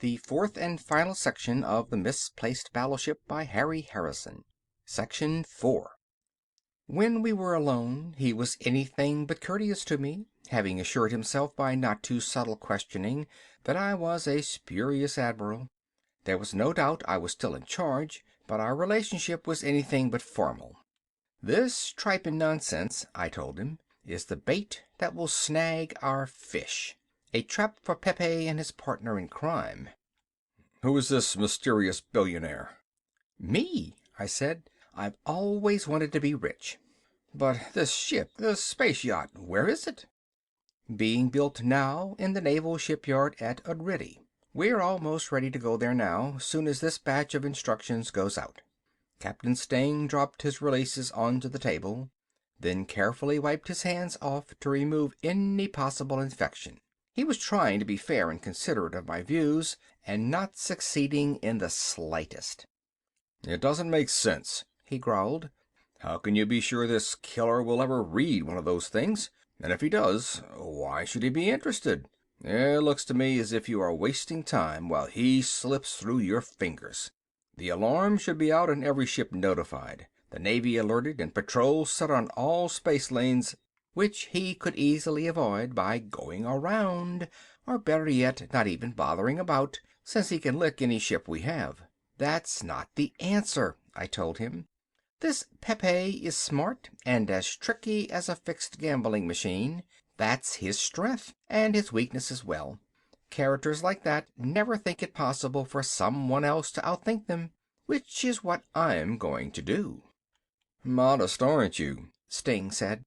the fourth and final section of The Misplaced Battleship by Harry Harrison. Section 4. When we were alone, he was anything but courteous to me, having assured himself by not too subtle questioning that I was a spurious admiral. There was no doubt I was still in charge, but our relationship was anything but formal. This tripe and nonsense, I told him, is the bait that will snag our fish. A trap for Pepe and his partner in crime. Who is this mysterious billionaire? Me, I said. I've always wanted to be rich. But this ship, the space yacht, where is it? Being built now in the naval shipyard at Udrydde. We're almost ready to go there now, soon as this batch of instructions goes out. Captain Steng dropped his releases onto the table, then carefully wiped his hands off to remove any possible infection. He was trying to be fair and considerate of my views, and not succeeding in the slightest. It doesn't make sense, he growled. How can you be sure this killer will ever read one of those things? And if he does, why should he be interested? It looks to me as if you are wasting time while he slips through your fingers. The alarm should be out and every ship notified, the Navy alerted, and patrols set on all space lanes, which he could easily avoid by going around, or better yet, not even bothering about, since he can lick any ship we have. That's not the answer, I told him. This Pepe is smart and as tricky as a fixed gambling machine. That's his strength, and his weakness as well. Characters like that never think it possible for someone else to outthink them, which is what I'm going to do. Modest, aren't you? Steng said.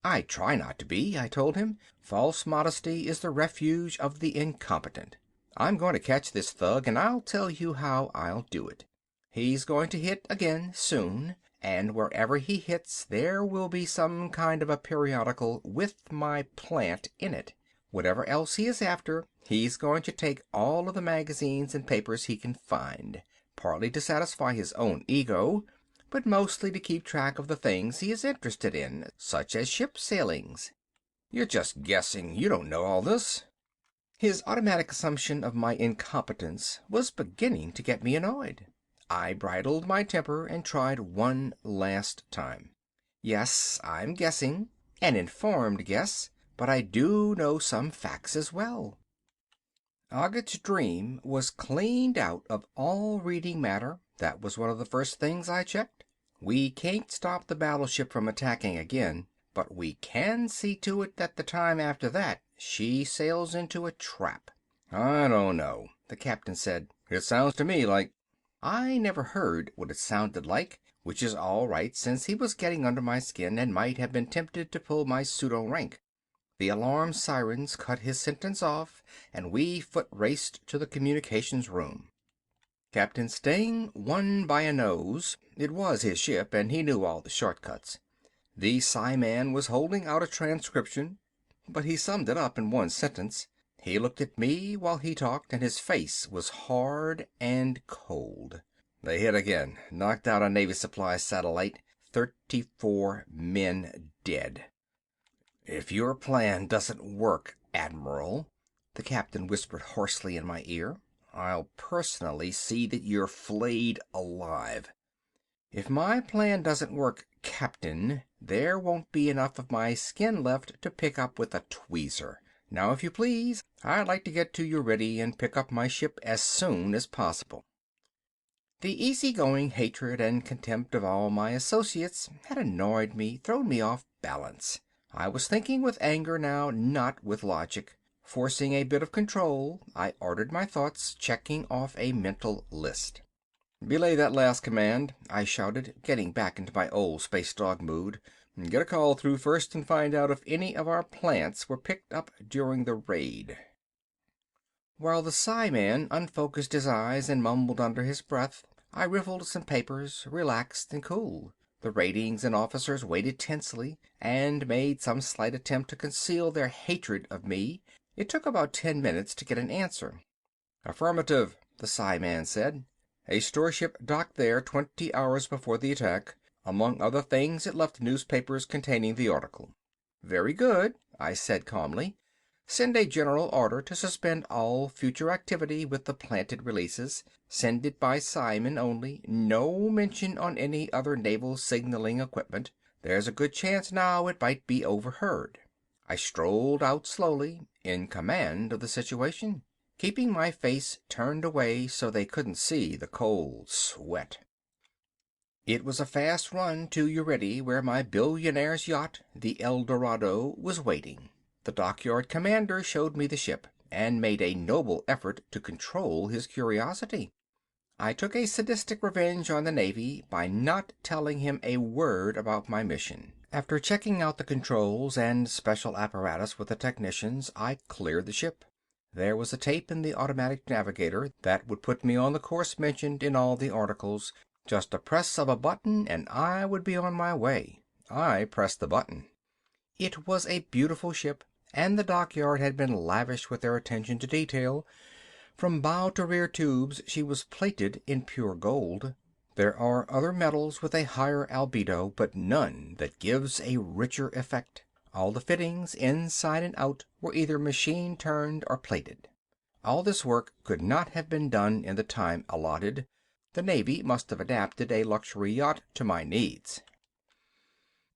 I try not to be, I told him. False modesty is the refuge of the incompetent. I'm going to catch this thug, and I'll tell you how I'll do it. He's going to hit again soon, and wherever he hits there will be some kind of a periodical with my plant in it. Whatever else he is after, he's going to take all of the magazines and papers he can find, partly to satisfy his own ego, but mostly to keep track of the things he is interested in, such as ship sailings. You're just guessing. You don't know all this. His automatic assumption of my incompetence was beginning to get me annoyed. I bridled my temper and tried one last time. Yes, I'm guessing, an informed guess, but I do know some facts as well. Ogget's Dream was cleaned out of all reading matter. That was one of the first things I checked. We can't stop the battleship from attacking again, but we can see to it that the time after that she sails into a trap. I don't know, the captain said. It sounds to me like... I never heard what it sounded like, which is all right since he was getting under my skin and might have been tempted to pull my pseudo-rank. The alarm sirens cut his sentence off, and we foot-raced to the communications room. Captain Steng won by a nose. It was his ship, and he knew all the shortcuts. The Psi-man was holding out a transcription, but he summed it up in one sentence. He looked at me while he talked, and his face was hard and cold. They hit again. Knocked out a Navy supply satellite. 34 men dead. If your plan doesn't work, Admiral, the captain whispered hoarsely in my ear, I'll personally see that you're flayed alive. If my plan doesn't work, Captain, there won't be enough of my skin left to pick up with a tweezer. Now, if you please, I'd like to get to Udrydde and pick up my ship as soon as possible. The easygoing hatred and contempt of all my associates had annoyed me, thrown me off balance. I was thinking with anger now, not with logic. Forcing a bit of control, I ordered my thoughts, checking off a mental list. Belay that last command, I shouted, getting back into my old space dog mood. Get a call through first and find out if any of our plants were picked up during the raid. While the Psi-man unfocused his eyes and mumbled under his breath, I riffled some papers, relaxed and cool. The ratings and officers waited tensely and made some slight attempt to conceal their hatred of me. It took about 10 minutes to get an answer. Affirmative, the Psi-man said. A storeship docked there 20 hours before the attack. Among other things, it left newspapers containing the article. Very good, I said calmly. Send a general order to suspend all future activity with the planted releases. Send it by Simon only. No mention on any other naval signaling equipment. There's a good chance now it might be overheard. I strolled out slowly, in command of the situation, keeping my face turned away so they couldn't see the cold sweat. It was a fast run to Uridi, where my billionaire's yacht, the El Dorado, was waiting. The dockyard commander showed me the ship, and made a noble effort to control his curiosity. I took a sadistic revenge on the Navy by not telling him a word about my mission. After checking out the controls and special apparatus with the technicians, I cleared the ship. There was a tape in the automatic navigator that would put me on the course mentioned in all the articles. Just a press of a button and I would be on my way. I pressed the button. It was a beautiful ship, and the dockyard had been lavish with their attention to detail. From bow to rear tubes she was plated in pure gold. There are other metals with a higher albedo, but none that gives a richer effect. All the fittings, inside and out, were either machine-turned or plated. All this work could not have been done in the time allotted. The Navy must have adapted a luxury yacht to my needs.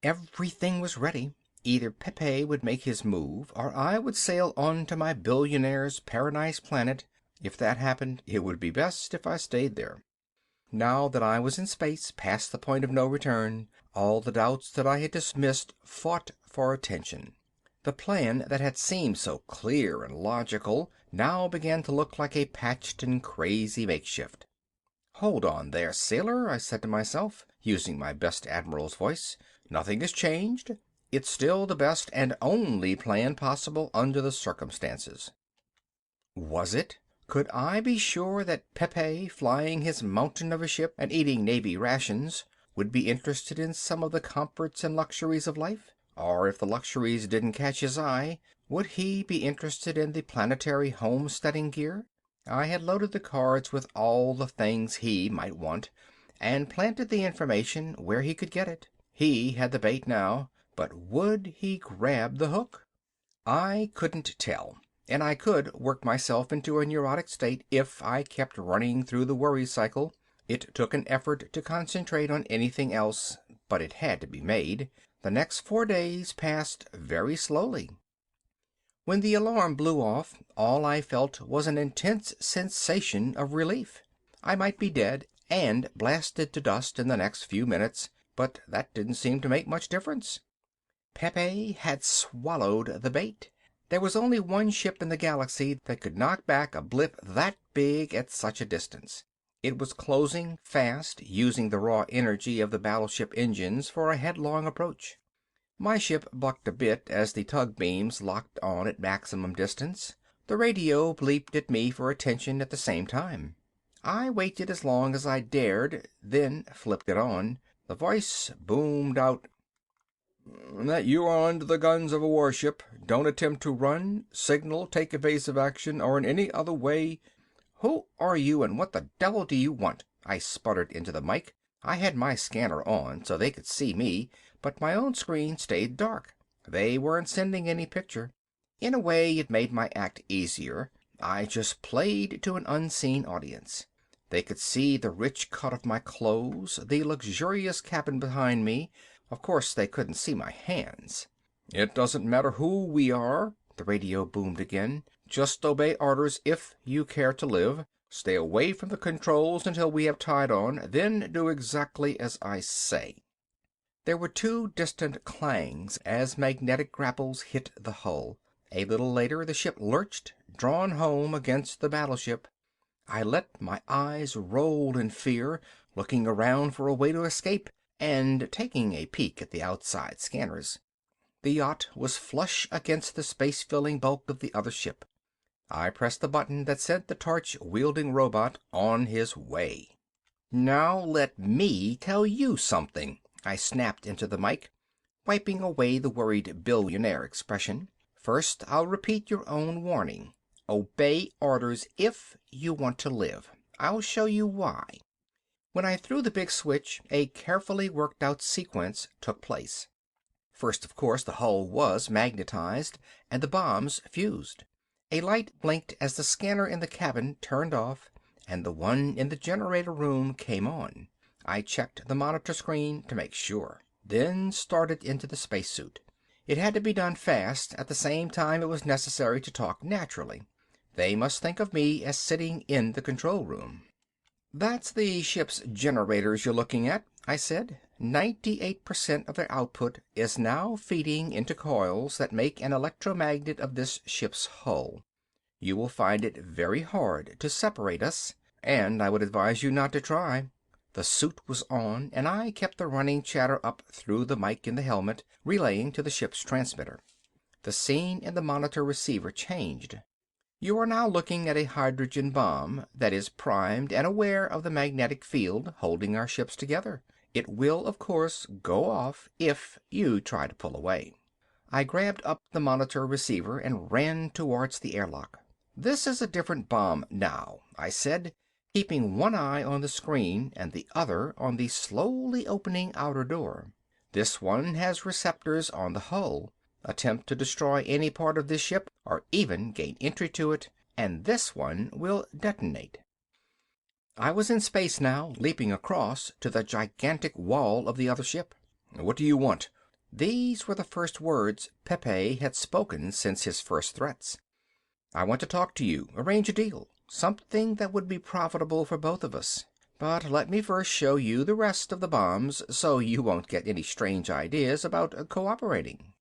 Everything was ready. Either Pepe would make his move, or I would sail on to my billionaire's paradise planet. If that happened, it would be best if I stayed there. Now that I was in space, past the point of no return, all the doubts that I had dismissed fought for attention. The plan that had seemed so clear and logical now began to look like a patched and crazy makeshift. "Hold on there, sailor," I said to myself, using my best admiral's voice. "Nothing has changed. It's still the best and only plan possible under the circumstances." Was it? Could I be sure that Pepe, flying his mountain of a ship and eating Navy rations, would be interested in some of the comforts and luxuries of life? Or if the luxuries didn't catch his eye, would he be interested in the planetary homesteading gear? I had loaded the cards with all the things he might want, and planted the information where he could get it. He had the bait now, but would he grab the hook? I couldn't tell, and I could work myself into a neurotic state if I kept running through the worry cycle. It took an effort to concentrate on anything else, but it had to be made. The next 4 days passed very slowly. When the alarm blew off, all I felt was an intense sensation of relief. I might be dead and blasted to dust in the next few minutes, but that didn't seem to make much difference. Pepe had swallowed the bait. There was only one ship in the galaxy that could knock back a blip that big at such a distance. It was closing fast, using the raw energy of the battleship engines for a headlong approach. My ship bucked a bit as the tug beams locked on at maximum distance. The radio bleeped at me for attention at the same time. I waited as long as I dared, then flipped it on. The voice boomed out, "That you are under the guns of a warship. Don't attempt to run, signal, take evasive action, or in any other way—" "Who are you and what the devil do you want?" I sputtered into the mike. I had my scanner on so they could see me, but my own screen stayed dark. They weren't sending any picture. In a way, it made my act easier. I just played to an unseen audience. They could see the rich cut of my clothes, the luxurious cabin behind me. Of course, they couldn't see my hands. "It doesn't matter who we are," the radio boomed again. "Just obey orders if you care to live. Stay away from the controls until we have tied on, then do exactly as I say." There were 2 distant clangs as magnetic grapples hit the hull. A little later the ship lurched, drawn home against the battleship. I let my eyes roll in fear, looking around for a way to escape, and taking a peek at the outside scanners. The yacht was flush against the space-filling bulk of the other ship. I pressed the button that sent the torch-wielding robot on his way. "Now let me tell you something," I snapped into the mike, wiping away the worried billionaire expression. "First, I'll repeat your own warning. Obey orders if you want to live. I'll show you why." When I threw the big switch, a carefully worked out sequence took place. First, of course, the hull was magnetized, and the bombs fused. A light blinked as the scanner in the cabin turned off, and the one in the generator room came on. I checked the monitor screen to make sure, then started into the spacesuit. It had to be done fast, at the same time it was necessary to talk naturally. They must think of me as sitting in the control room. "That's the ship's generators you're looking at," I said. "98% of their output is now feeding into coils that make an electromagnet of this ship's hull. You will find it very hard to separate us, and I would advise you not to try." The suit was on, and I kept the running chatter up through the mic in the helmet, relaying to the ship's transmitter. The scene in the monitor receiver changed. "You are now looking at a hydrogen bomb that is primed and aware of the magnetic field holding our ships together. It will, of course, go off if you try to pull away." I grabbed up the monitor receiver and ran towards the airlock. "This is a different bomb now," I said, keeping one eye on the screen and the other on the slowly opening outer door. "This one has receptors on the hull. Attempt to destroy any part of this ship, or even gain entry to it, and this one will detonate." I was in space now, leaping across to the gigantic wall of the other ship. "What do you want?" These were the first words Pepe had spoken since his first threats. "I want to talk to you, arrange a deal. Something that would be profitable for both of us. But let me first show you the rest of the bombs so you won't get any strange ideas about cooperating."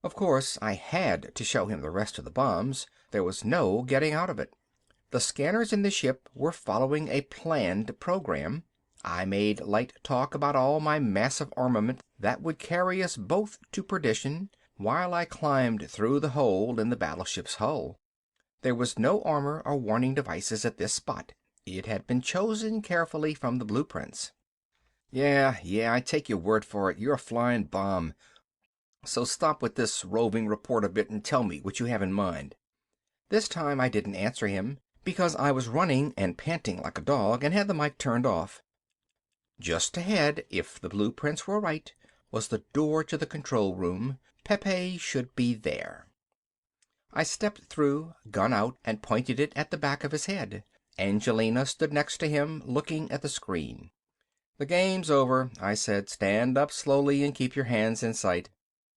Of course, I had to show him the rest of the bombs. There was no getting out of it. The scanners in the ship were following a planned program. I made light talk about all my massive armament that would carry us both to perdition, while I climbed through the hole in the battleship's hull. There was no armor or warning devices at this spot. It had been chosen carefully from the blueprints. Yeah, I take your word for it. You're a flying bomb. So stop with this roving reporter bit and tell me what you have in mind." This time I didn't answer him, because I was running and panting like a dog and had the mic turned off. Just ahead, if the blueprints were right, was the door to the control room. Pepe should be there. I stepped through, gun out, and pointed it at the back of his head. Angelina stood next to him, looking at the screen. "The game's over," I said. "Stand up slowly and keep your hands in sight."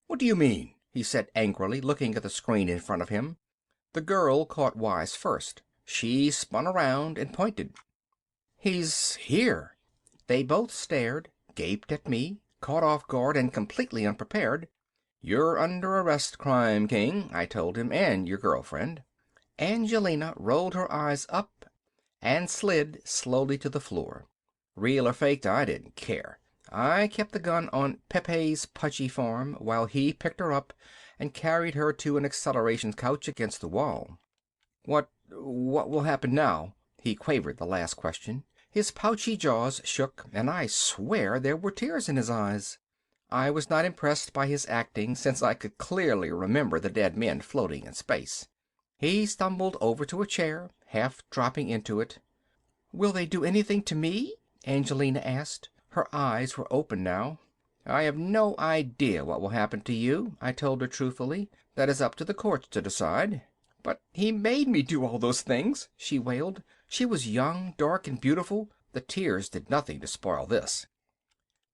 "What do you mean?" he said angrily, looking at the screen in front of him. The girl caught wise first. She spun around and pointed. "He's here." They both stared, gaped at me, caught off guard and completely unprepared. "You're under arrest, Crime King," I told him, "and your girlfriend." Angelina rolled her eyes up and slid slowly to the floor. Real or faked, I didn't care. I kept the gun on Pepe's pudgy form while he picked her up and carried her to an acceleration couch against the wall. What will happen now?" He quavered the last question. His pouchy jaws shook, and I swear there were tears in his eyes. I was not impressed by his acting, since I could clearly remember the dead men floating in space. He stumbled over to a chair, half dropping into it. "Will they do anything to me?" Angelina asked. Her eyes were open now. "I have no idea what will happen to you," I told her truthfully. "That is up to the courts to decide." "But he made me do all those things," she wailed. She was young, dark, and beautiful. The tears did nothing to spoil this.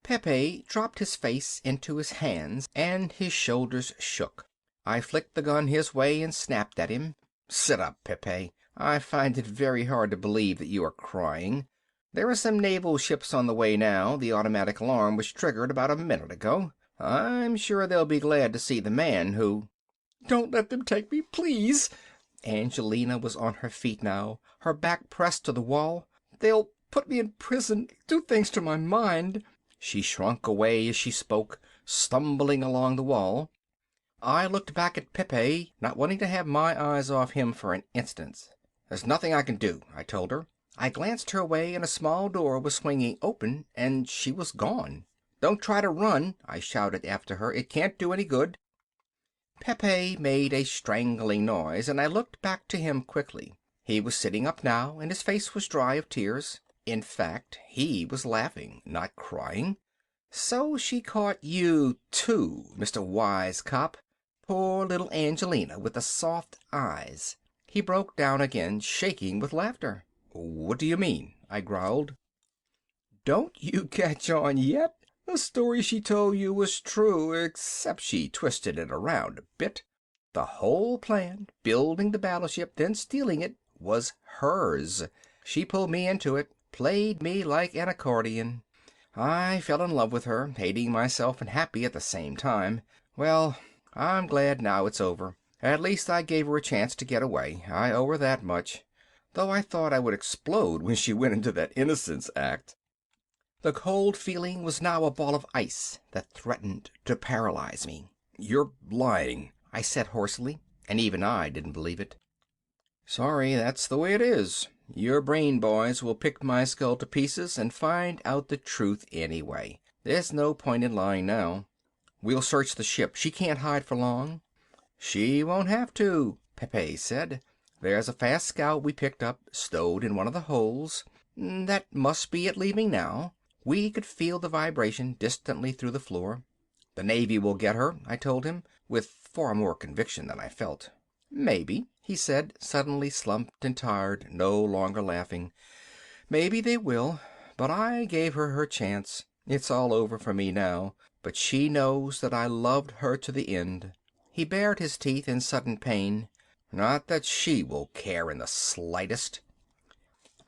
Pepe dropped his face into his hands and his shoulders shook. I flicked the gun his way and snapped at him. "Sit up, Pepe. I find it very hard to believe that you are crying. There are some naval ships on the way now. The automatic alarm was triggered about a minute ago. I'm sure they'll be glad to see the man who—" "Don't let them take me, please." Angelina was on her feet now, her back pressed to the wall. "They'll put me in prison, do things to my mind." She shrunk away as she spoke, stumbling along the wall. I looked back at Pepe, not wanting to have my eyes off him for an instant. "There's nothing I can do," I told her. I glanced her way and a small door was swinging open and she was gone. "Don't try to run," I shouted after her. "It can't do any good." Pepe made a strangling noise and I looked back to him quickly. He was sitting up now and his face was dry of tears. In fact, he was laughing, not crying. So she caught you, too, Mr. Wise Cop. Poor little Angelina with the soft eyes. He broke down again, shaking with laughter. What do you mean? I growled. Don't you catch on yet? The story she told you was true, except she twisted it around a bit. The whole plan, building the battleship, then stealing it, was hers. She pulled me into it, played me like an accordion. I fell in love with her, hating myself and happy at the same time. Well, I'm glad now it's over. At least I gave her a chance to get away. I owe her that much. Though I thought I would explode when she went into that innocence act. The cold feeling was now a ball of ice that threatened to paralyze me. You're lying, I said hoarsely, and even I didn't believe it. Sorry, that's the way it is. Your brain boys will pick my skull to pieces and find out the truth anyway. There's no point in lying now. We'll search the ship. She can't hide for long. She won't have to, Pepe said. There's a fast scout we picked up, stowed in one of the holds. That must be it leaving now. We could feel the vibration distantly through the floor. The Navy will get her, I told him, with far more conviction than I felt. Maybe, he said, suddenly slumped and tired, no longer laughing. Maybe they will, but I gave her her chance. It's all over for me now, but she knows that I loved her to the end. He bared his teeth in sudden pain. Not that she will care in the slightest.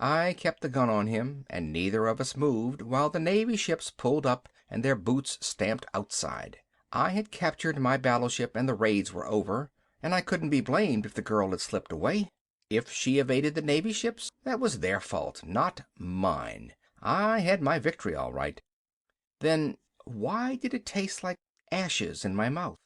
I kept the gun on him, and neither of us moved while the Navy ships pulled up and their boots stamped outside. I had captured my battleship and the raids were over, and I couldn't be blamed if the girl had slipped away. If she evaded the Navy ships, that was their fault, not mine. I had my victory all right. Then why did it taste like ashes in my mouth?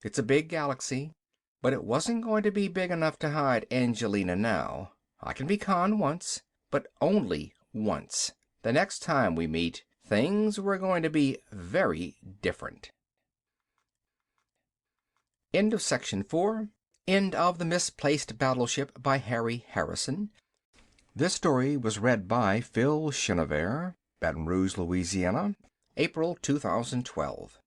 It's a big galaxy, but it wasn't going to be big enough to hide Angelina now. I can be Khan once, but only once. The next time we meet, things were going to be very different. End of section 4. End of The Misplaced Battleship by Harry Harrison. This story was read by Phil Chenevert, Baton Rouge, Louisiana, April 2012.